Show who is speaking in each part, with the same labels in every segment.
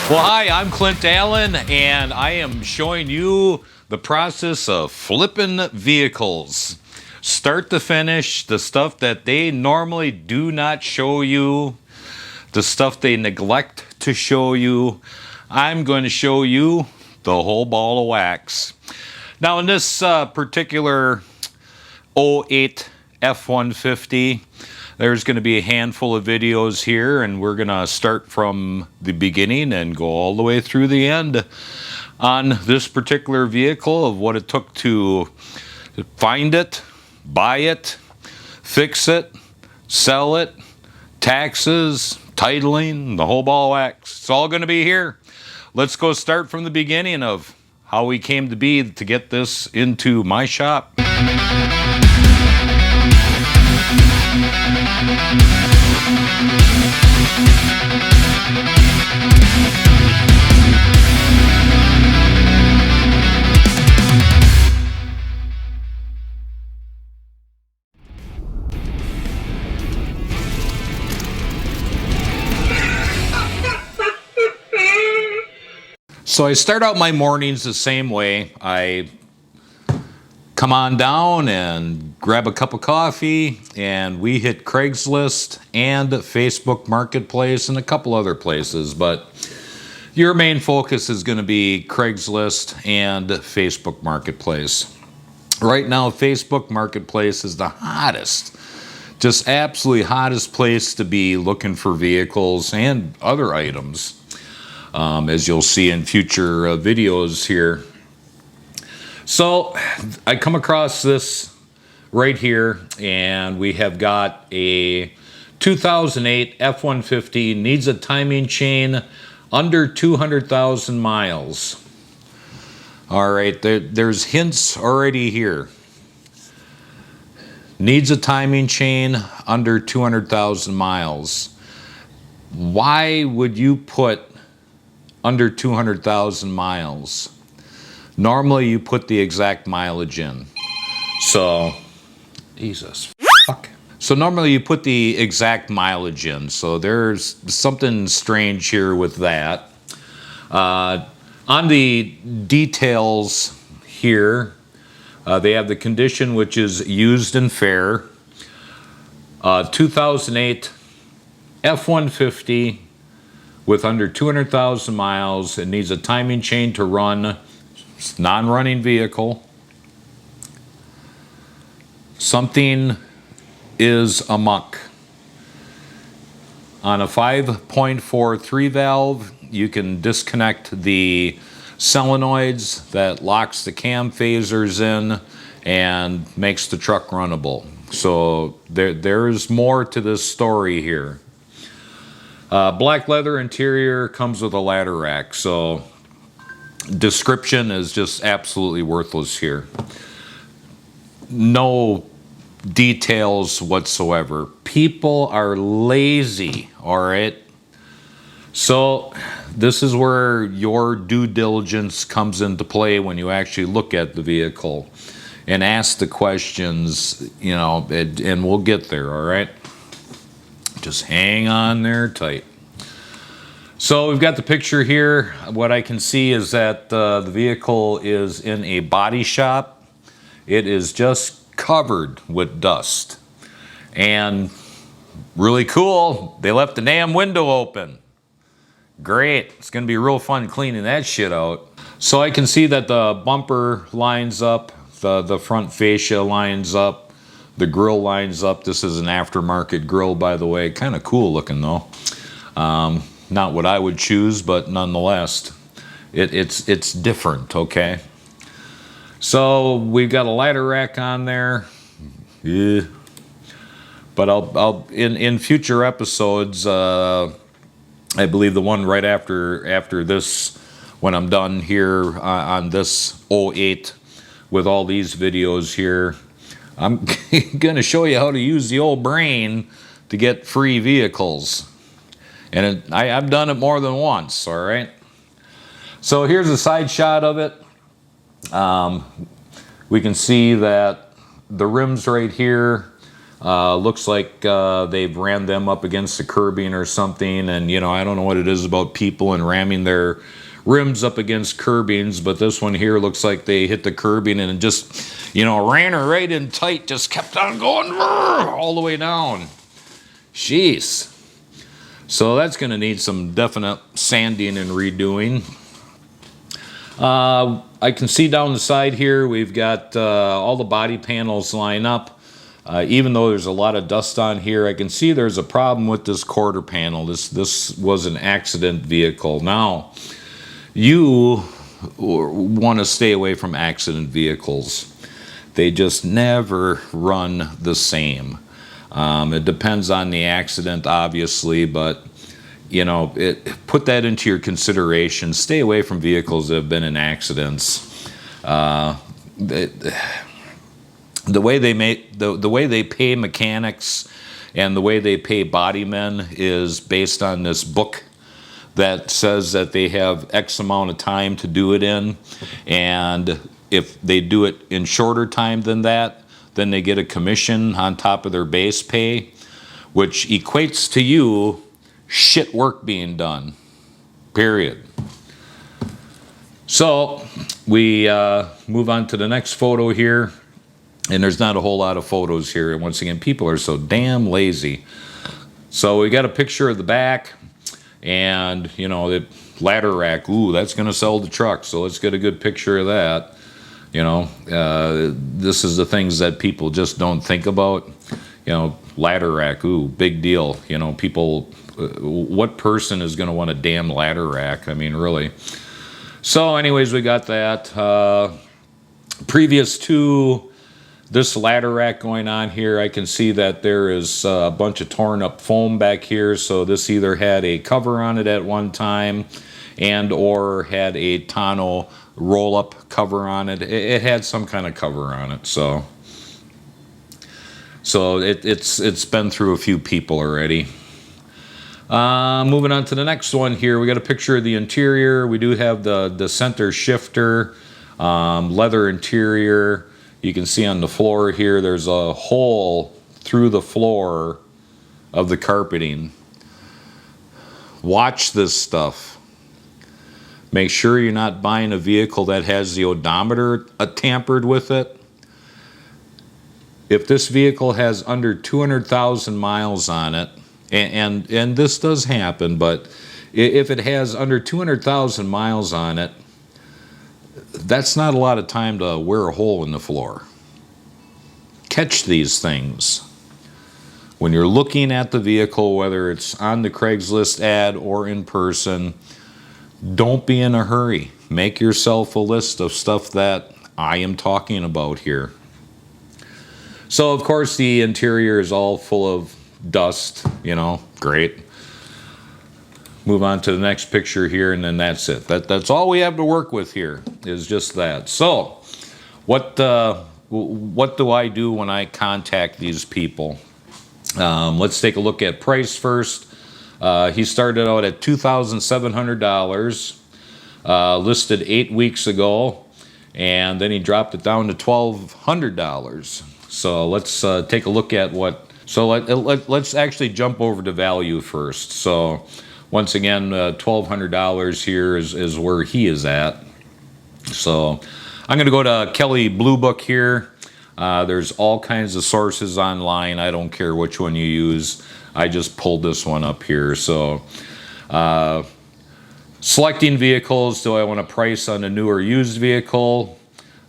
Speaker 1: Well, hi, I'm Clint Allen, and I am showing you the process of flipping vehicles. Start to finish, the stuff that they normally do not show you, the stuff they neglect to show you. I'm going to show you the whole ball of wax. Now, in this particular 08 F150, there's going to be a handful of videos here, and we're going to start from the beginning and go all the way through the end on this particular vehicle of what it took to find it, buy it, fix it, sell it, taxes, titling, the whole ball of wax. It's all going to be here. Let's go start from the beginning of how we came to be to get this into my shop. So I start out my mornings the same way. I come on down and grab a cup of coffee, and we hit Craigslist and Facebook Marketplace and a couple other places, but your main focus is going to be Craigslist and Facebook Marketplace. Right now, Facebook Marketplace is the hottest, just absolutely hottest place to be looking for vehicles and other items. As you'll see in future videos here. So I come across this right here, and we have got a 2008 F-150, needs a timing chain under 200,000 miles. All right, there's hints already here. Needs a timing chain under 200,000 miles. Why would you put under 200,000 miles? Normally you put the exact mileage in. So, Jesus, fuck. So normally you put the exact mileage in. So there's something strange here with that. On the details here, they have the condition, which is used and fair. 2008 F-150 with under 200,000 miles. It needs a timing chain to run. It's non-running vehicle. Something is amok. On a 5.4 3-valve, you can disconnect the solenoids that locks the cam phasers in and makes the truck runnable. So there's more to this story here. Black leather interior, comes with a ladder rack, so description is just absolutely worthless here. No details whatsoever. People are lazy, all right? So this is where your due diligence comes into play when you actually look at the vehicle and ask the questions, you know, and we'll get there, all right? Just hang on there tight. So we've got the picture here. What I can see is that the vehicle is in a body shop. It is just covered with dust. And really cool, they left the damn window open. Great, it's gonna be real fun cleaning that shit out. So I can see that the bumper lines up, the front fascia lines up, the grill lines up. This is an aftermarket grill, by the way. Kind of cool looking though. Not what I would choose, but nonetheless, it's different, okay? So we've got a ladder rack on there. Yeah. But I'll in future episodes, I believe the one right after this, when I'm done here on this 08 with all these videos here, I'm gonna show you how to use the old brain to get free vehicles. And I've done it more than once, all right? So here's a side shot of it. We can see that the rims right here, Looks like they've ran them up against the curbing or something, and you know, I don't know what it is about people and ramming their rims up against curbings, but this one here looks like they hit the curbing and it just, you know, ran her right in tight, just kept on going all the way down. Jeez. So that's going to need some definite sanding and redoing. I can see down the side here we've got all the body panels line up. Even though there's a lot of dust on here, I can see there's a problem with this quarter panel. This was an accident vehicle. Now, you want to stay away from accident vehicles. They just never run the same. It depends on the accident, obviously, but you know, put that into your consideration. Stay away from vehicles that have been in accidents. The way they make the way they pay mechanics and the way they pay body men is based on this book that says that they have X amount of time to do it in, and if they do it in shorter time than that, then they get a commission on top of their base pay, which equates to you shit work being done, period. So we move on to the next photo here, and there's not a whole lot of photos here. And once again, people are so damn lazy. So we got a picture of the back, and you know, the ladder rack. Ooh, that's gonna sell the truck, so let's get a good picture of that. You know, this is the things that people just don't think about. You know, ladder rack, ooh, big deal. You know, people, what person is gonna want a damn ladder rack? I mean, really. So anyways, we got that. Previous to this ladder rack going on here, I can see that there is a bunch of torn up foam back here. So this either had a cover on it at one time and or had a tonneau roll up cover on it. It had some kind of cover on it. So it's been through a few people already. Moving on to the next one here, we got a picture of the interior. We do have the center shifter, leather interior. You can see on the floor here, there's a hole through the floor of the carpeting. Watch this stuff. Make sure you're not buying a vehicle that has the odometer tampered with it. If this vehicle has under 200,000 miles on it, and this does happen, but if it has under 200,000 miles on it, that's not a lot of time to wear a hole in the floor. Catch these things. When you're looking at the vehicle, whether it's on the Craigslist ad or in person, don't be in a hurry. Make yourself a list of stuff that I am talking about here. So, of course, the interior is all full of dust, you know, great. Move on to the next picture here, and then that's it. That's all we have to work with here, is just that. So, what do I do when I contact these people? Let's take a look at price first. He started out at $2,700, listed 8 weeks ago, and then he dropped it down to $1,200. So let's take a look at what. So let's actually jump over to value first. So once again, $1,200 here is where he is at. So I'm going to go to Kelly Blue Book here. There's all kinds of sources online. I don't care which one you use. I just pulled this one up here. So selecting vehicles. Do I want to price on a new or used vehicle?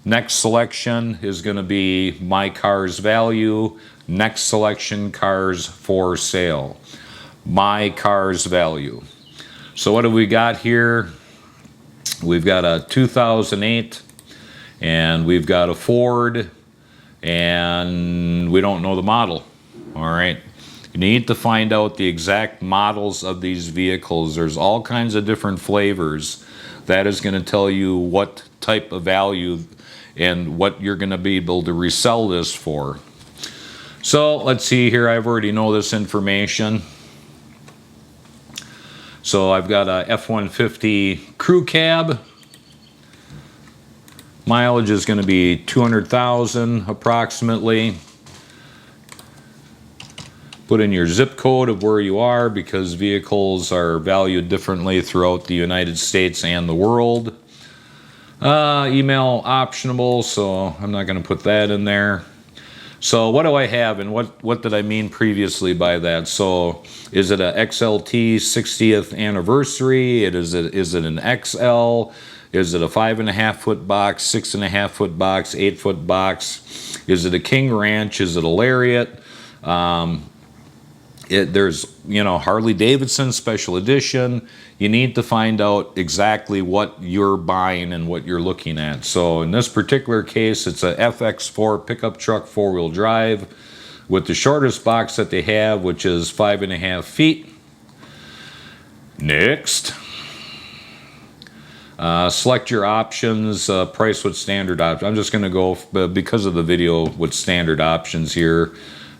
Speaker 1: Next selection is going to be my car's value. Next selection, cars for sale. My car's value. So what do we got here? We've got a 2008, and we've got a Ford, and we don't know the model. All right. You need to find out the exact models of these vehicles. There's all kinds of different flavors. That is going to tell you what type of value and what you're going to be able to resell this for. So let's see here. I already know this information. So I've got a F-150 crew cab. Mileage is going to be 200,000 approximately. Put in your zip code of where you are, because vehicles are valued differently throughout the United States and the world. Email optional, so I'm not going to put that in there. So what do I have, and what did I mean previously by that? So is it a XLT 60th anniversary? Is it an XL? Is it a 5.5 foot box, 6.5 foot box, 8 foot box? Is it a King Ranch? Is it a Lariat? There's, Harley Davidson special edition. You need to find out exactly what you're buying and what you're looking at. So in this particular case, it's a FX4 pickup truck, 4-wheel drive, with the shortest box that they have, which is 5.5 feet. Next. Select your options, price with standard options. I'm just going to go, because of the video, with standard options here.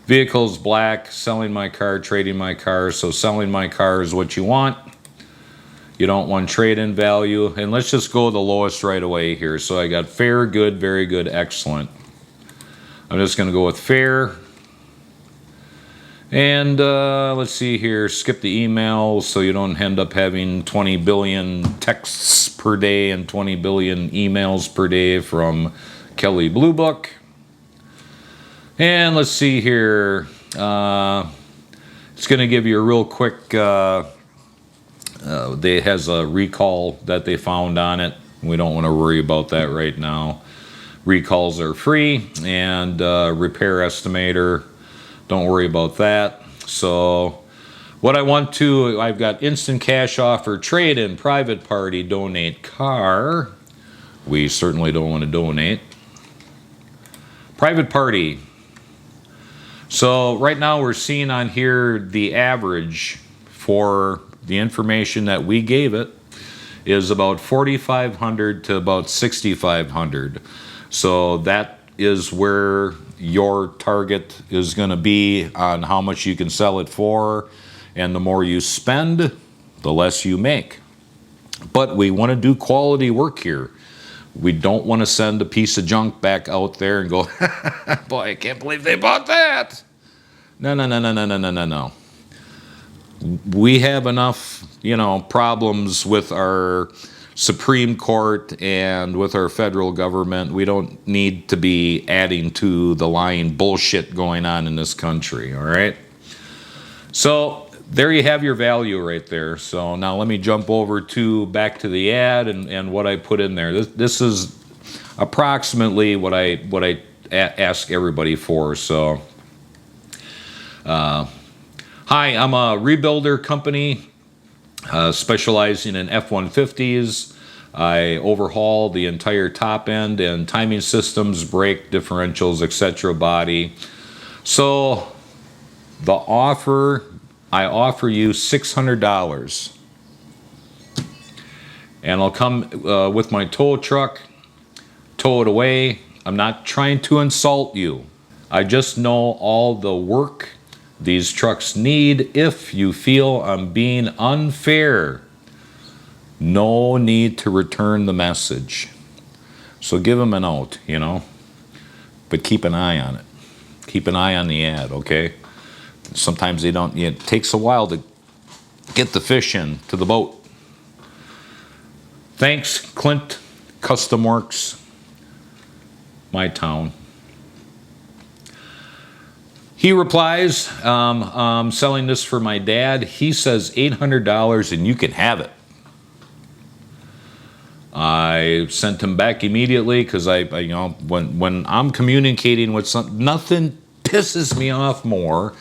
Speaker 1: Vehicles black, selling my car, trading my car. So selling my car is what you want. You don't want trade-in value. And let's just go the lowest right away here. So I got fair, good, very good, excellent. I'm just going to go with fair. And let's see here, skip the emails so you don't end up having 20 billion texts per day and 20 billion emails per day from Kelly Blue Book. And let's see here, it's going to give you a real quick, it has a recall that they found on it. We don't want to worry about that right now. Recalls are free, and repair estimator, don't worry about that. So what I've got instant cash offer, trade-in, private party, donate car. We certainly don't want to donate. Private party. So right now we're seeing on here the average for the information that we gave it is about $4,500 to about $6,500. So that is where your target is going to be on how much you can sell it for, and the more you spend, the less you make. But we want to do quality work here. We don't want to send a piece of junk back out there and go, boy, I can't believe they bought that. No. We have enough, problems with our Supreme Court and with our federal government. We don't need to be adding to the lying bullshit going on in this country, all right? So there you have your value right there. So now let me jump over back to the ad and what I put in there. This is approximately what I ask everybody for. So, hi, I'm a rebuilder company specializing in F150s. I overhaul the entire top end and timing systems, brake differentials, etc. body. So I offer you $600, and I'll come with my tow truck, tow it away. I'm not trying to insult you. I just know all the work these trucks need. If you feel I'm being unfair, no need to return the message. So give them a note, but keep an eye on it. Keep an eye on the ad, okay? Sometimes they don't, it takes a while to get the fish in to the boat. Thanks, Clint Custom Works, my town. He replies, I'm selling this for my dad. He says $800 and you can have it. I sent him back immediately because when I'm communicating with nothing pisses me off more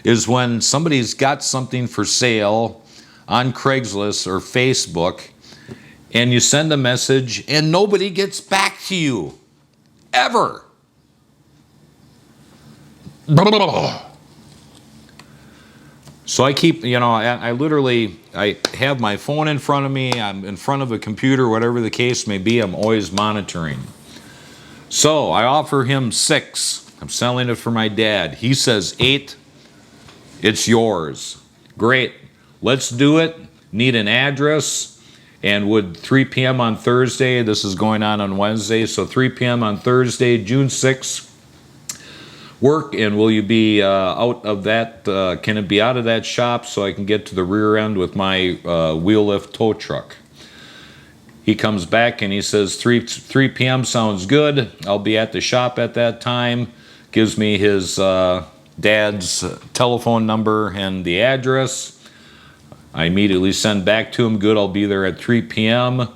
Speaker 1: is when somebody's got something for sale on Craigslist or Facebook and you send a message and nobody gets back to you. Ever. So I keep, I literally have my phone in front of me. I'm in front of a computer, whatever the case may be. I'm always monitoring. So I offer him 6. I'm selling it for my dad. He says 8. It's yours. Great. Let's do it. Need an address. And would 3 p.m. on Thursday, this is going on Wednesday, so 3 p.m. on Thursday, June 6th, work, and will you be out of that, can it be out of that shop so I can get to the rear end with my wheel lift tow truck? He comes back and he says 3 p.m. sounds good. I'll be at the shop at that time. Gives me his dad's telephone number and the address. I immediately send back to him, good, I'll be there at 3 p.m.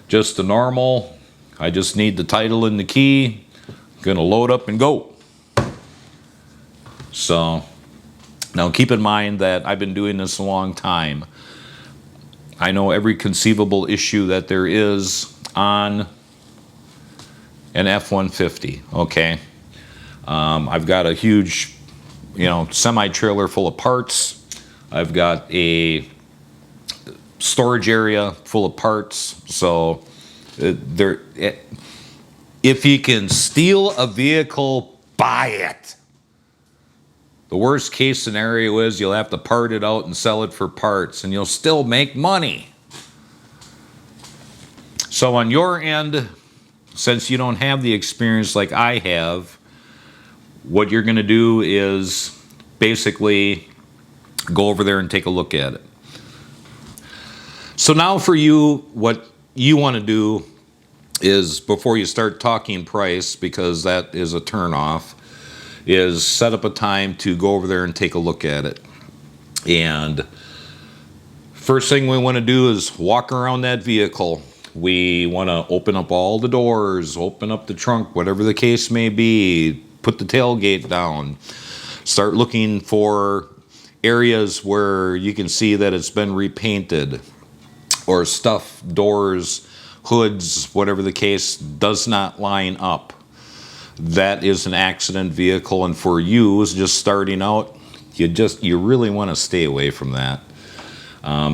Speaker 1: Just the normal. I just need the title and the key. Gonna load up and go. So now keep in mind that I've been doing this a long time. I know every conceivable issue that there is on an F-150, okay? I've got a huge, semi-trailer full of parts. I've got a storage area full of parts. So if you can steal a vehicle, buy it. The worst case scenario is you'll have to part it out and sell it for parts, and you'll still make money. So on your end, since you don't have the experience like I have, what you're going to do is basically go over there and take a look at it. So now for you, what you want to do is, before you start talking price, because that is a turnoff, is set up a time to go over there and take a look at it. And first thing we want to do is walk around that vehicle. We want to open up all the doors, open up the trunk, whatever the case may be, put the tailgate down, start looking for areas where you can see that it's been repainted, or stuff, doors, hoods, whatever the case, does not line up. That is an accident vehicle, and for you, just starting out, you really want to stay away from that.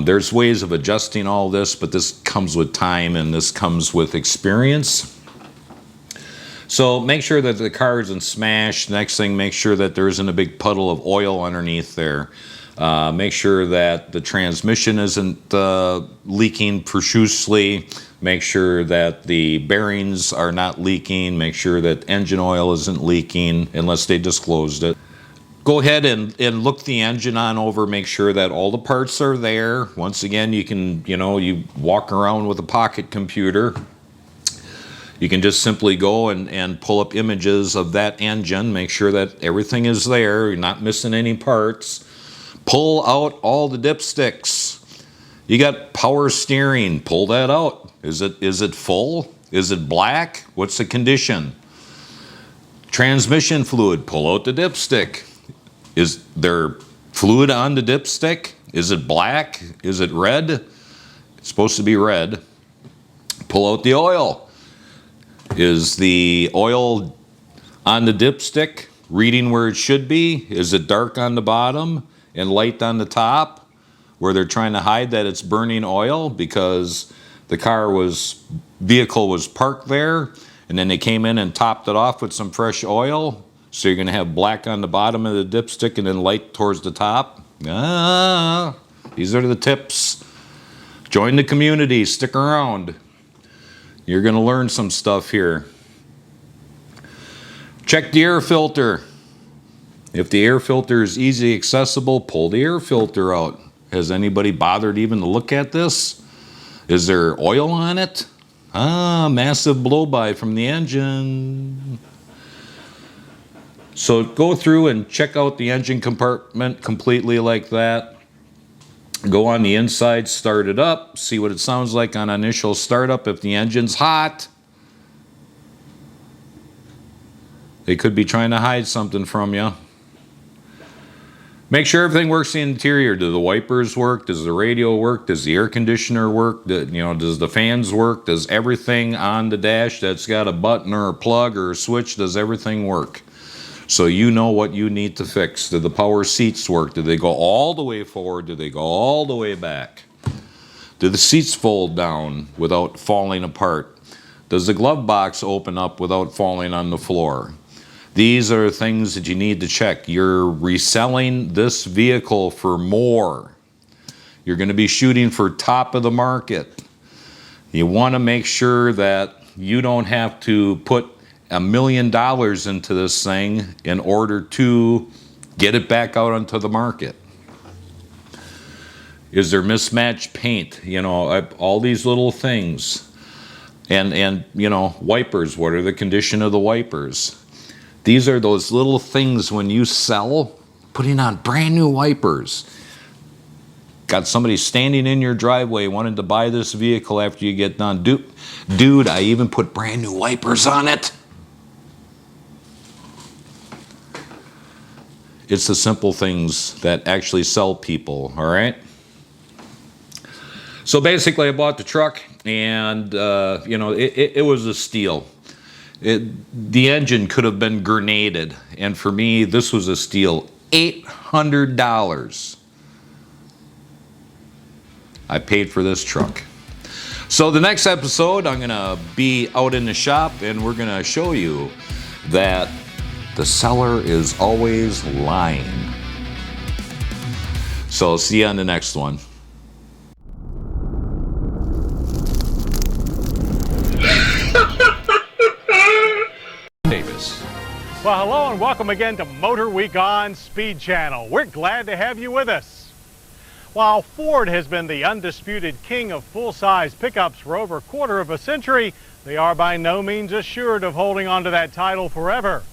Speaker 1: There's ways of adjusting all this, but this comes with time and this comes with experience. So make sure that the car isn't smashed. Next thing, make sure that there isn't a big puddle of oil underneath there. Make sure that the transmission isn't leaking profusely. Make sure that the bearings are not leaking. Make sure that engine oil isn't leaking unless they disclosed it. Go ahead and look the engine on over. Make sure that all the parts are there. Once again, you can, you walk around with a pocket computer. You can just simply go and pull up images of that engine. Make sure that everything is there. You're not missing any parts. Pull out all the dipsticks. You got power steering. Pull that out. Is it full? Is it black? What's the condition? Transmission fluid. Pull out the dipstick. Is there fluid on the dipstick? Is it black? Is it red? It's supposed to be red. Pull out the oil. Is the oil on the dipstick reading where it should be? Is it dark on the bottom and light on the top, where they're trying to hide that it's burning oil because the vehicle was parked there, and then they came in and topped it off with some fresh oil? So you're going to have black on the bottom of the dipstick and then light towards the top? These are the tips. Join the community. Stick around. You're going to learn some stuff here. Check the air filter. If the air filter is easily accessible, pull the air filter out. Has anybody bothered even to look at this? Is there oil on it? Massive blow-by from the engine. So go through and check out the engine compartment completely like that. Go on the inside, start it up, see what it sounds like on initial startup. If the engine's hot, they could be trying to hide something from you. Make sure everything works in the interior. Do the wipers work? Does the radio work? Does the air conditioner work? Does the fans work? Does everything on the dash that's got a button or a plug or a switch, does everything work? So you know what you need to fix. Do the power seats work? Do they go all the way forward? Do they go all the way back? Do the seats fold down without falling apart? Does the glove box open up without falling on the floor? These are things that you need to check. You're reselling this vehicle for more. You're going to be shooting for top of the market. You want to make sure that you don't have to put $1 million into this thing in order to get it back out onto the market. Is there mismatched paint? You know, all these little things. And you know, wipers, what are the condition of the wipers? These are those little things when you sell, putting on brand new wipers. Got somebody standing in your driveway wanting to buy this vehicle after you get done. Dude, I even put brand new wipers on it. It's the simple things that actually sell people, all right? So basically I bought the truck and, you know, it was a steal. The engine could have been grenaded. And for me, this was a steal. $800 I paid for this truck. So the next episode, I'm gonna be out in the shop and we're gonna show you that the seller is always lying. So see you on the next one. Davis.
Speaker 2: Well, hello and welcome again to Motor Week on Speed Channel. We're glad to have you with us. While Ford has been the undisputed king of full-size pickups for over a quarter of a century, they are by no means assured of holding on to that title forever.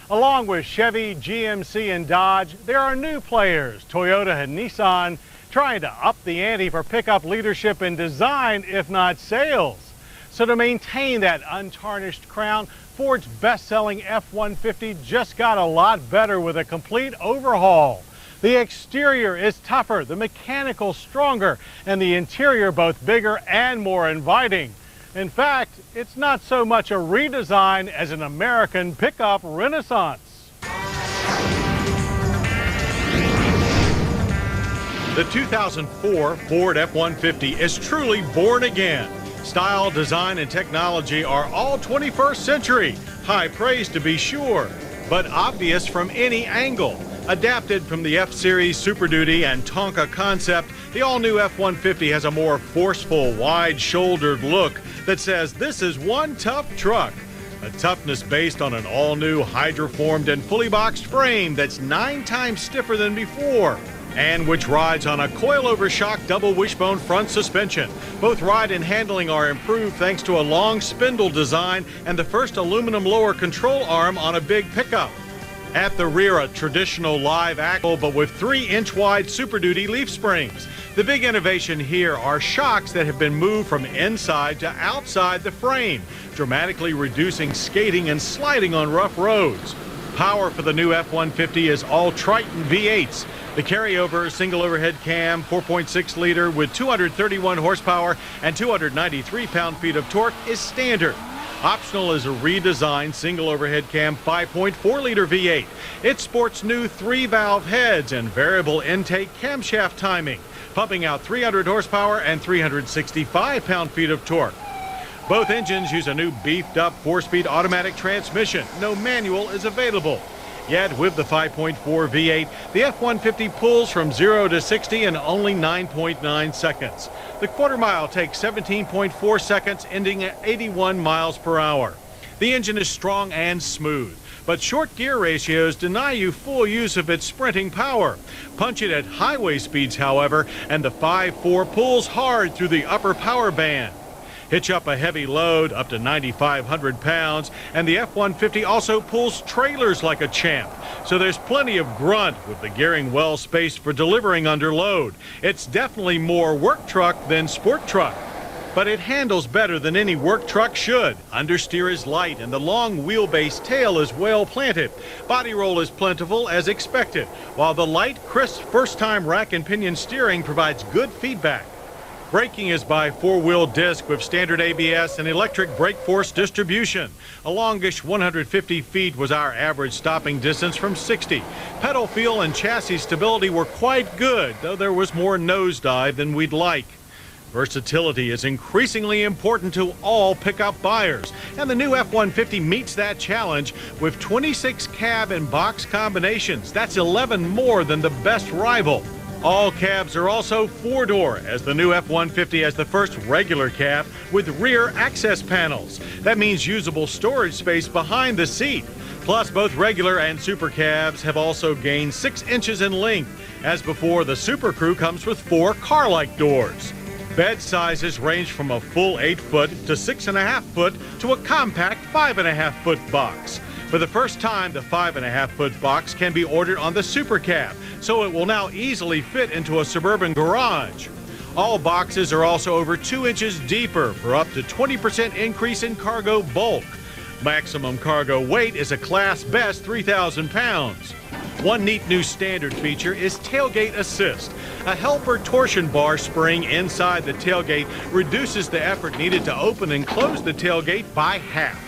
Speaker 2: Along with Chevy, GMC, and Dodge, there are new players, Toyota and Nissan, trying to up the ante for pickup leadership in design, if not sales. So to maintain that untarnished crown, Ford's best-selling F-150 just got a lot better with a complete overhaul. The exterior is tougher, the mechanical stronger, and the interior both bigger and more inviting. In fact, it's not so much a redesign as an American pickup renaissance. The 2004 Ford F-150 is truly born again. Style, design, and technology are all 21st century. High praise to be sure, but obvious from any angle. Adapted from the F-Series Super Duty and Tonka concept, the all-new F-150 has a more forceful, wide-shouldered look that says this is one tough truck. A toughness based on an all-new hydroformed and fully boxed frame that's 9 times stiffer than before, and which rides on a coilover shock double wishbone front suspension. Both ride and handling are improved thanks to a long spindle design and the first aluminum lower control arm on a big pickup. At the rear, a traditional live axle, but with 3-inch wide Super Duty leaf springs. The big innovation here are shocks that have been moved from inside to outside the frame, dramatically reducing skating and sliding on rough roads. Power for the new F-150 is all Triton V8s. The carryover single overhead cam, 4.6 liter with 231 horsepower and 293 pound-feet of torque is standard. Optional is a redesigned single overhead cam 5.4 liter V8. It sports new 3-valve heads and variable intake camshaft timing, pumping out 300 horsepower and 365 pound-feet of torque. Both engines use a new beefed-up 4-speed automatic transmission. No manual is available. Yet with the 5.4 V8, the F-150 pulls from 0 to 60 in only 9.9 seconds. The quarter mile takes 17.4 seconds, ending at 81 miles per hour. The engine is strong and smooth, but short gear ratios deny you full use of its sprinting power. Punch it at highway speeds, however, and the 5.4 pulls hard through the upper power band. Hitch up a heavy load up to 9,500 pounds, and the F-150 also pulls trailers like a champ. So there's plenty of grunt with the gearing well spaced for delivering under load. It's definitely more work truck than sport truck. But it handles better than any work truck should. Understeer is light and the long wheelbase tail is well planted. Body roll is plentiful as expected, while the light, crisp first-time rack and pinion steering provides good feedback. Braking is by 4-wheel disc with standard ABS and electric brake force distribution. A longish 150 feet was our average stopping distance from 60. Pedal feel and chassis stability were quite good, though there was more nosedive than we'd like. Versatility is increasingly important to all pickup buyers, and the new F-150 meets that challenge with 26 cab and box combinations. That's 11 more than the best rival. All cabs are also four-door, as the new F-150 has the first regular cab with rear access panels. That means usable storage space behind the seat. Plus, both regular and super cabs have also gained 6 inches in length. As before, the Super Crew comes with 4 car-like doors. Bed sizes range from a full 8-foot to 6.5-foot to a compact 5.5-foot box. For the first time, the 5.5-foot box can be ordered on the Super Cab, so it will now easily fit into a suburban garage. All boxes are also over 2 inches deeper for up to 20% increase in cargo bulk. Maximum cargo weight is a class best 3,000 pounds. One neat new standard feature is tailgate assist. A helper torsion bar spring inside the tailgate reduces the effort needed to open and close the tailgate by half.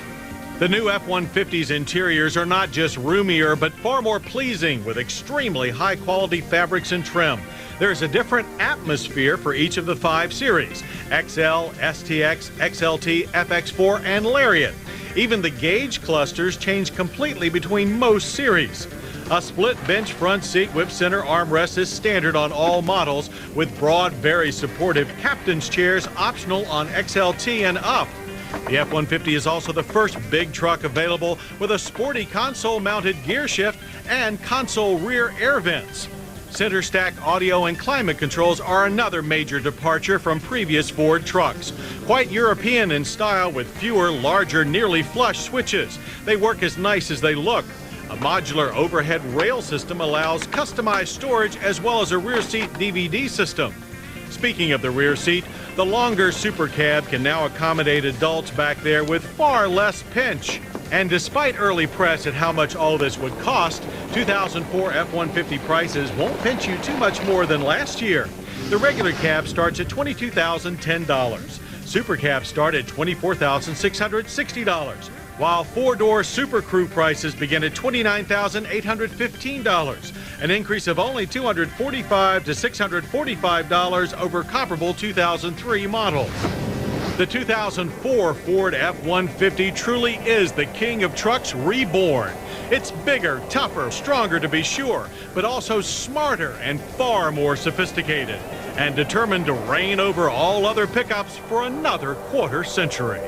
Speaker 2: The new F-150's interiors are not just roomier, but far more pleasing with extremely high-quality fabrics and trim. There's a different atmosphere for each of the 5 series: XL, STX, XLT, FX4, and Lariat. Even the gauge clusters change completely between most series. A split bench front seat with center armrest is standard on all models, with broad, very supportive captain's chairs optional on XLT and up. The F-150 is also the first big truck available with a sporty console-mounted gear shift and console rear air vents. Center stack audio and climate controls are another major departure from previous Ford trucks. Quite European in style with fewer, larger, nearly flush switches. They work as nice as they look. A modular overhead rail system allows customized storage as well as a rear seat DVD system. Speaking of the rear seat, the longer Super Cab can now accommodate adults back there with far less pinch. And despite early press at how much all this would cost, 2004 F-150 prices won't pinch you too much more than last year. The regular cab starts at $22,010. Super Cabs start at $24,660, while 4-door Super Crew prices begin at $29,815, an increase of only $245 to $645 over comparable 2003 models. The 2004 Ford F-150 truly is the king of trucks reborn. It's bigger, tougher, stronger to be sure, but also smarter and far more sophisticated, and determined to reign over all other pickups for another quarter century.